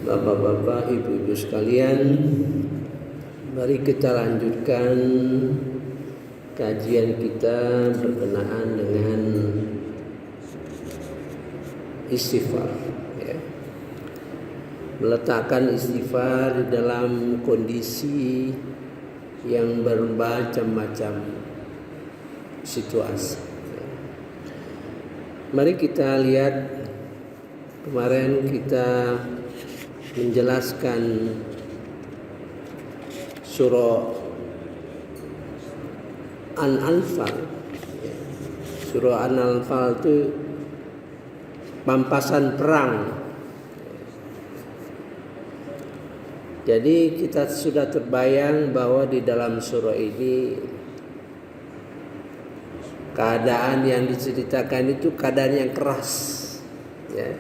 Bapak-bapak, ibu-ibu sekalian, mari kita lanjutkan kajian kita berkenaan dengan istighfar, ya. Meletakkan istighfar di dalam kondisi yang bermacam-macam situasi. Mari kita lihat, kemarin kita menjelaskan surah An-Anfal. Surah An-Anfal itu pampasan perang. Jadi kita sudah terbayang bahwa di dalam surah ini keadaan yang diceritakan itu keadaan yang keras, ya.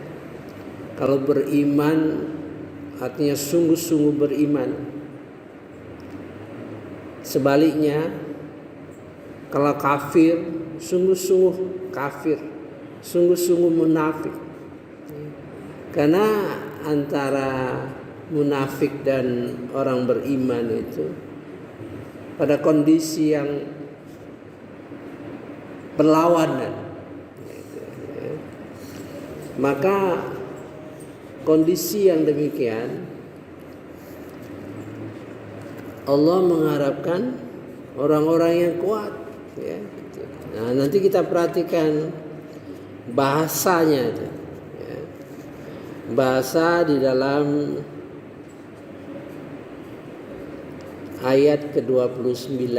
Kalau beriman artinya sungguh-sungguh beriman. Sebaliknya, kalau kafir, sungguh-sungguh kafir, sungguh-sungguh munafik. Karena antara munafik dan orang beriman itu pada kondisi yang berlawanan. Maka kondisi yang demikian Allah mengharapkan orang-orang yang kuat, ya. Nah, nanti kita perhatikan bahasanya, ya. Bahasa di dalam ayat ke-29.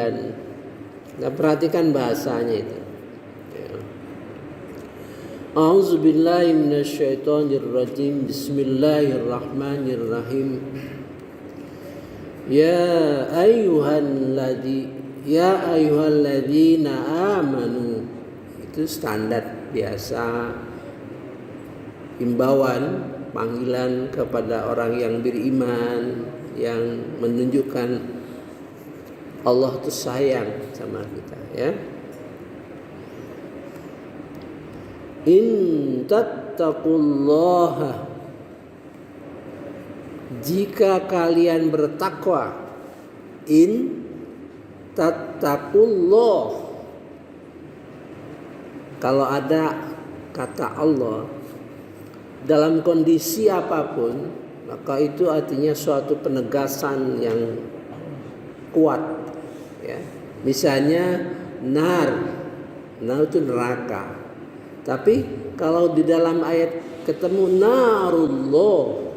Kita perhatikan bahasanya itu. A'udzubillahi minasyaitonirrajim. Bismillahirrahmanirrahim. Ya ayyuhalladzina amanu. Itu standar biasa, himbauan, panggilan kepada orang yang beriman, yang menunjukkan Allah itu sayang sama kita, ya. In tattaqullaha, jika kalian bertakwa. In tattaqullah, kalau ada kata Allah dalam kondisi apapun, maka itu artinya suatu penegasan yang kuat, ya. Misalnya nar itu neraka. Tapi kalau di dalam ayat ketemu narullah,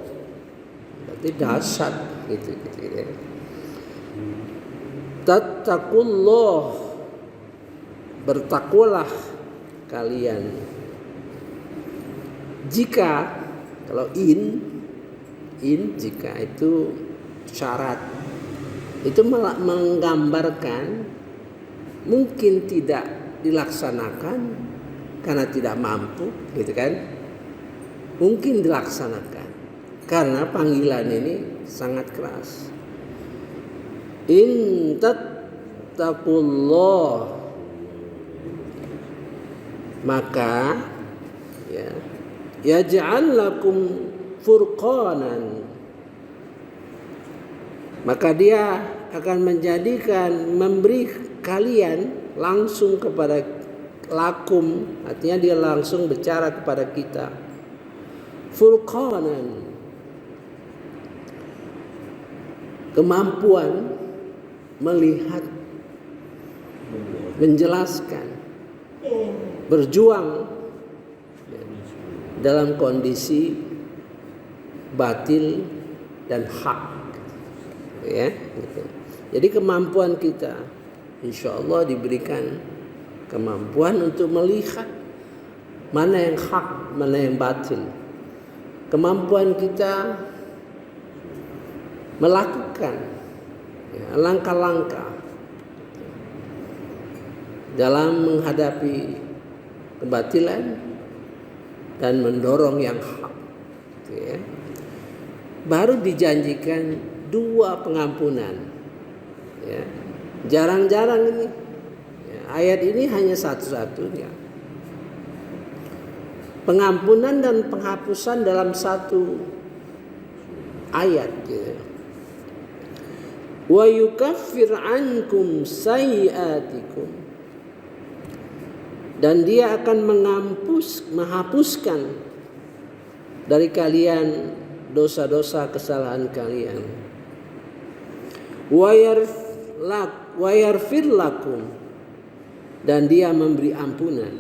berarti dahsyat, gitu, ya. Tattaqullah, bertakwalah kalian. Jika, kalau in jika itu syarat, itu menggambarkan mungkin tidak dilaksanakan karena tidak mampu, gitu kan? Mungkin dilaksanakan karena panggilan ini sangat keras. In tattaqullah, maka ya yaj'al lakum furqanan, maka dia akan menjadikan, memberi kalian langsung kepada lakum, artinya dia langsung bicara kepada kita. Furqanan, kemampuan melihat, menjelaskan, berjuang dalam kondisi batil dan hak, ya, gitu. Jadi kemampuan kita insya Allah diberikan kemampuan untuk melihat mana yang hak, mana yang batil. Kemampuan kita melakukan, ya, langkah-langkah dalam menghadapi kebatilan dan mendorong yang hak, ya. Baru dijanjikan 2 pengampunan, ya. Jarang-jarang ini, ya, ayat ini hanya satu-satunya. Pengampunan dan penghapusan dalam satu ayat gitu. Wa yukaffir ankum sayiatikum, dan dia akan menghapuskan dari kalian dosa-dosa kesalahan kalian. Wa yarfir lakum, dan dia memberi ampunan.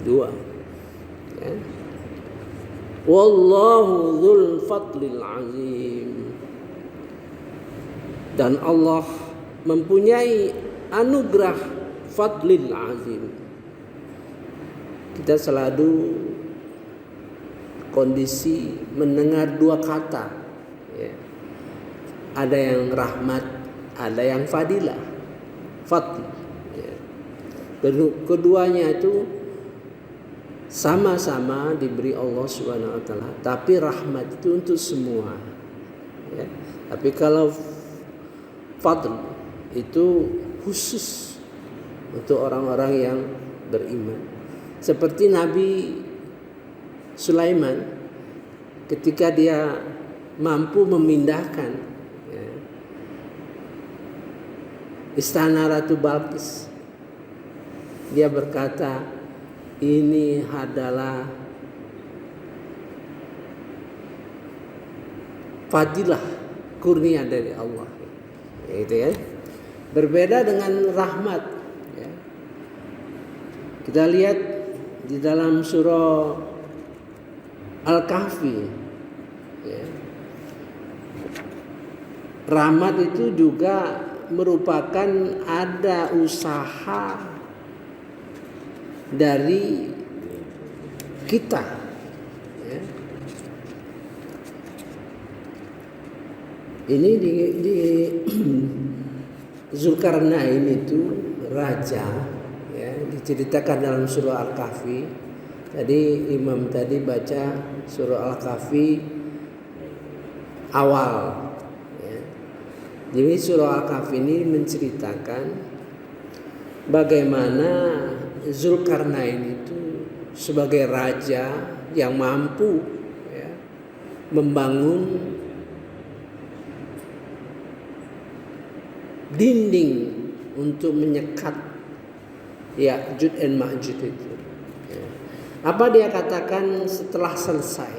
Dua ya. Wallahu dzul fadlil azim, dan Allah mempunyai anugerah fadlil azim. Kita selalu kondisi mendengar dua kata ya. Ada yang rahmat, ada yang fadilah, fadl ya. Keduanya itu sama-sama diberi Allah Subhanahu wa taala, tapi rahmat itu untuk semua ya. Tapi kalau fadl itu khusus untuk orang-orang yang beriman. Seperti Nabi Sulaiman ketika dia mampu memindahkan ya, istana Ratu Balqis, dia berkata, ini adalah fadilah, kurnia dari Allah. Itu ya. Berbeda dengan rahmat ya. Kita lihat di dalam surah Al-Kahfi ya. Rahmat itu juga merupakan ada usaha dari kita ya. Ini di Zulkarnain itu raja ya, diceritakan dalam surah Al-Kahfi. Tadi Imam tadi baca surah Al-Kahfi awal ya. Jadi surah Al-Kahfi ini menceritakan bagaimana Zulkarnain itu sebagai raja yang mampu ya, membangun dinding untuk menyekat Ya'juj dan Ma'juj itu ya. Apa dia katakan setelah selesai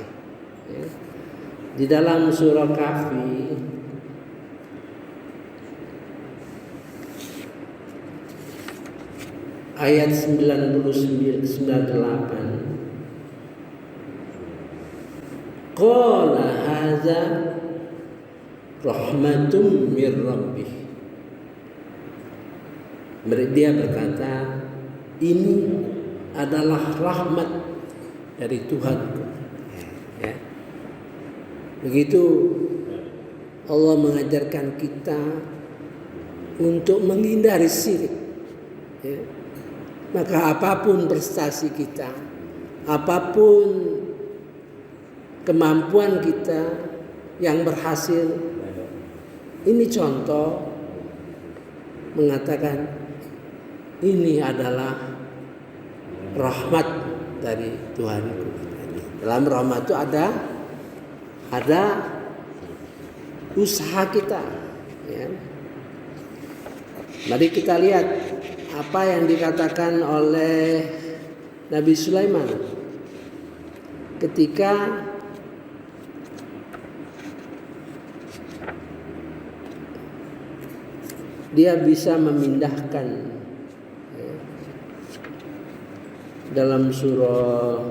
ya. Di dalam surah Kahfi ayat 98, qala hadza rahmatum mir rabbih, dia berkata ini adalah rahmat dari Tuhanku ya. Begitu Allah mengajarkan kita untuk menghindari syirik ya. Maka apapun prestasi kita, apapun kemampuan kita yang berhasil, ini contoh mengatakan ini adalah rahmat dari Tuhanku. Dalam rahmat itu ada usaha kita ya. Mari kita lihat apa yang dikatakan oleh Nabi Sulaiman ketika dia bisa memindahkan ya, dalam surah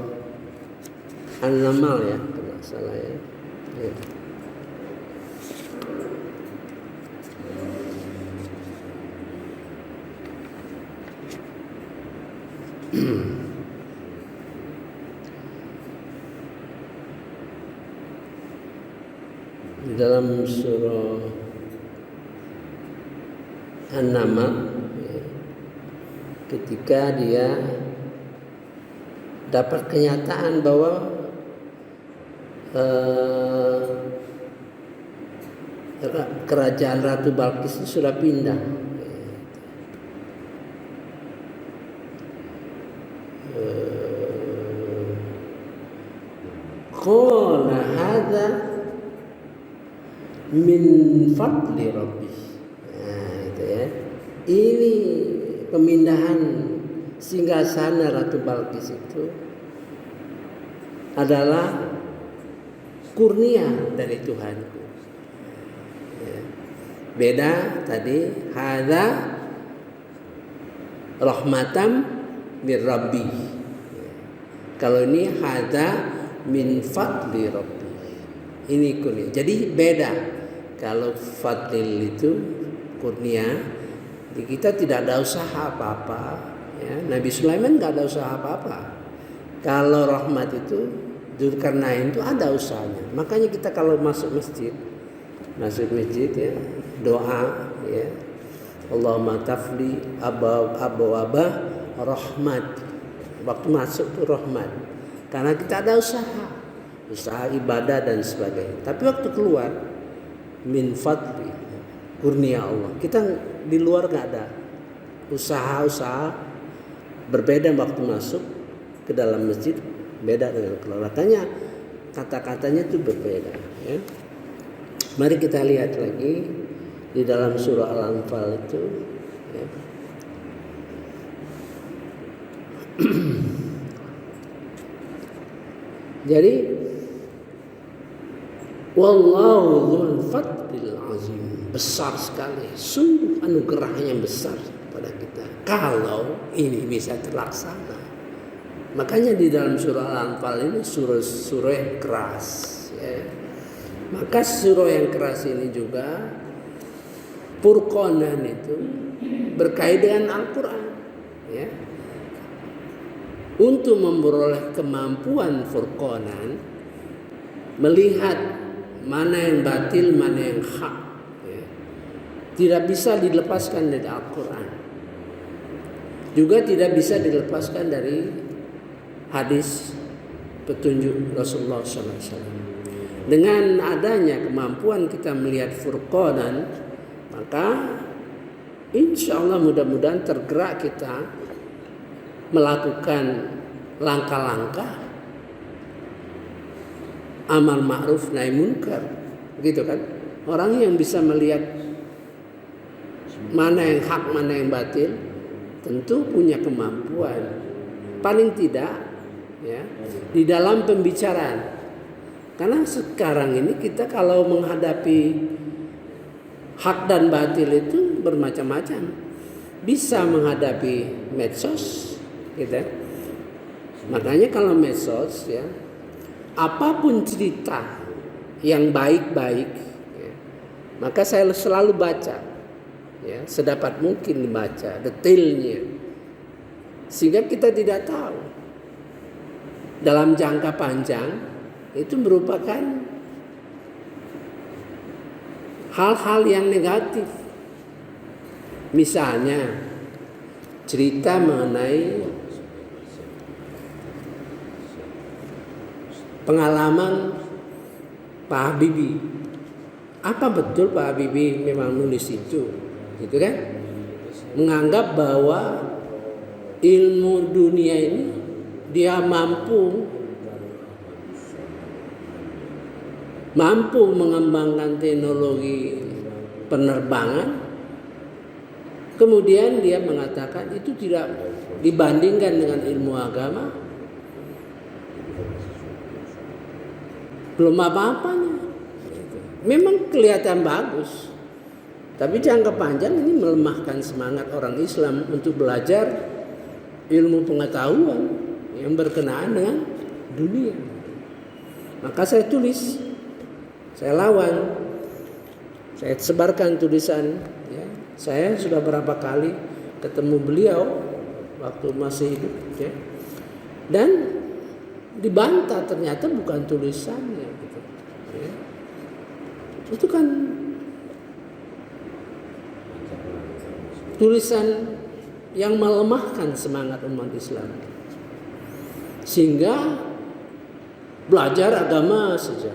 An-Naml ya, kalau salah ya. Ya. Di dalam surah An-Naml ya, ketika dia dapat kenyataan bahwa kerajaan Ratu Balqis itu sudah pindah. Qala hadza min fadli rabbi. Nah, itu ya. Ini pemindahan singgasana Ratu Balqis itu adalah kurnia dari Tuhanku. Ya. Beda tadi hadza rahmatam min rabbi. Ya. Kalau ini hadza min fadli rabbi. Ini kurnia. Jadi beda. Kalau fadlil itu kurnia, kita tidak ada usaha apa-apa. Ya. Nabi Sulaiman nggak ada usaha apa-apa. Kalau rahmat itu Dzulkarnain itu ada usahanya. Makanya kita kalau masuk masjid ya, doa ya. Allahumma tafli abwaba rahmat. Waktu masuk itu rahmat. Karena kita ada usaha ibadah dan sebagainya. Tapi waktu keluar min fadli, kurnia Allah. Kita di luar nggak ada usaha berbeda waktu masuk ke dalam masjid, beda dengan keluar. Makanya kata-katanya itu berbeda. Ya. Mari kita lihat lagi di dalam surah Al-Anfal itu. Ya. Jadi wallahu dzul fadlil azim, besar sekali, sungguh anugerahnya besar pada kita kalau ini bisa terlaksana. Makanya di dalam surah Al-Anfal ini surah yang keras ya. Maka surah yang keras ini juga Furqanan itu berkait dengan Al-Quran ya. Untuk memperoleh kemampuan Furqanan, melihat mana yang batil, mana yang hak ya. Tidak bisa dilepaskan dari Al-Quran, juga tidak bisa dilepaskan dari hadis petunjuk Rasulullah SAW. Dengan adanya kemampuan kita melihat Furqanan, maka insya Allah mudah-mudahan tergerak kita melakukan langkah-langkah amal ma'ruf nahi munkar, begitu kan? Orang yang bisa melihat mana yang hak, mana yang batil, tentu punya kemampuan. Paling tidak ya, di dalam pembicaraan. Karena sekarang ini kita kalau menghadapi hak dan batil itu bermacam-macam. Bisa menghadapi medsos, gitu. Makanya kalau medsos ya, apapun cerita yang baik-baik, ya, maka saya selalu baca, ya, sedapat mungkin dibaca detailnya, sehingga kita tidak tahu dalam jangka panjang itu merupakan hal-hal yang negatif. Misalnya cerita mengenai pengalaman Pak Habibie. Apa betul Pak Habibie memang nulis itu? Gitu kan? Menganggap bahwa ilmu dunia ini dia mampu mengembangkan teknologi penerbangan. Kemudian dia mengatakan itu tidak dibandingkan dengan ilmu agama, belum apa-apanya. Memang kelihatan bagus, tapi jangka panjang ini melemahkan semangat orang Islam untuk belajar ilmu pengetahuan yang berkenaan dengan dunia. Maka saya tulis, saya lawan, saya sebarkan tulisan. Ya. Saya sudah berapa kali ketemu beliau waktu masih hidup, ya. Dan dibantah ternyata bukan tulisannya. Gitu. Ya. Itu kan tulisan yang melemahkan semangat umat Islam, sehingga belajar agama saja.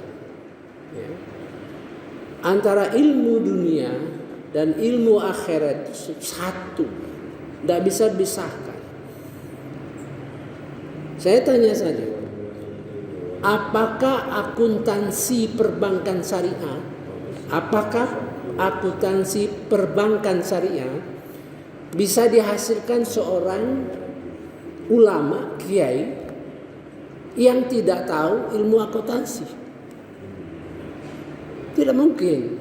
Ya. Antara ilmu dunia dan ilmu akhirat itu satu, tidak bisa dipisahkan. Saya tanya saja, apakah akuntansi perbankan syariah apakah akuntansi perbankan syariah bisa dihasilkan seorang ulama, kiai yang tidak tahu ilmu akuntansi? Tidak mungkin.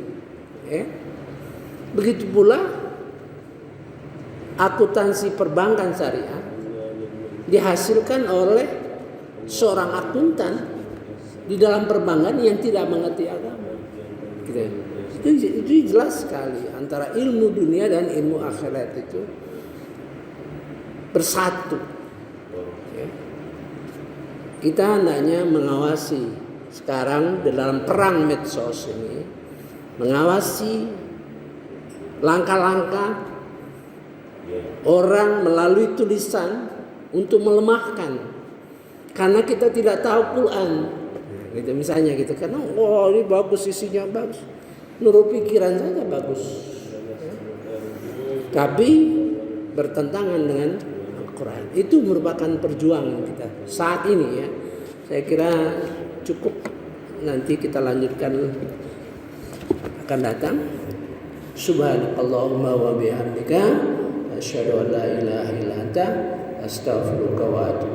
Begitu pula akuntansi perbankan syariah dihasilkan oleh seorang akuntan di dalam perbankan yang tidak mengerti agama. Itu jelas sekali antara ilmu dunia dan ilmu akhirat itu bersatu. Kita hendaknya mengawasi sekarang dalam perang medsos ini, mengawasi langkah-langkah orang melalui tulisan untuk melemahkan, karena kita tidak tahu Quran. Gitu misalnya gitu, karena ini bagus, isinya bagus, menurut pikiran saja bagus, tapi bertentangan dengan Al-Quran. Itu merupakan perjuangan kita saat ini ya. Saya kira cukup, nanti kita lanjutkan akan datang. Subhanakallahumma wa bihamdika asyhadu an la ilaha illa anta astaghfiruka wa atubu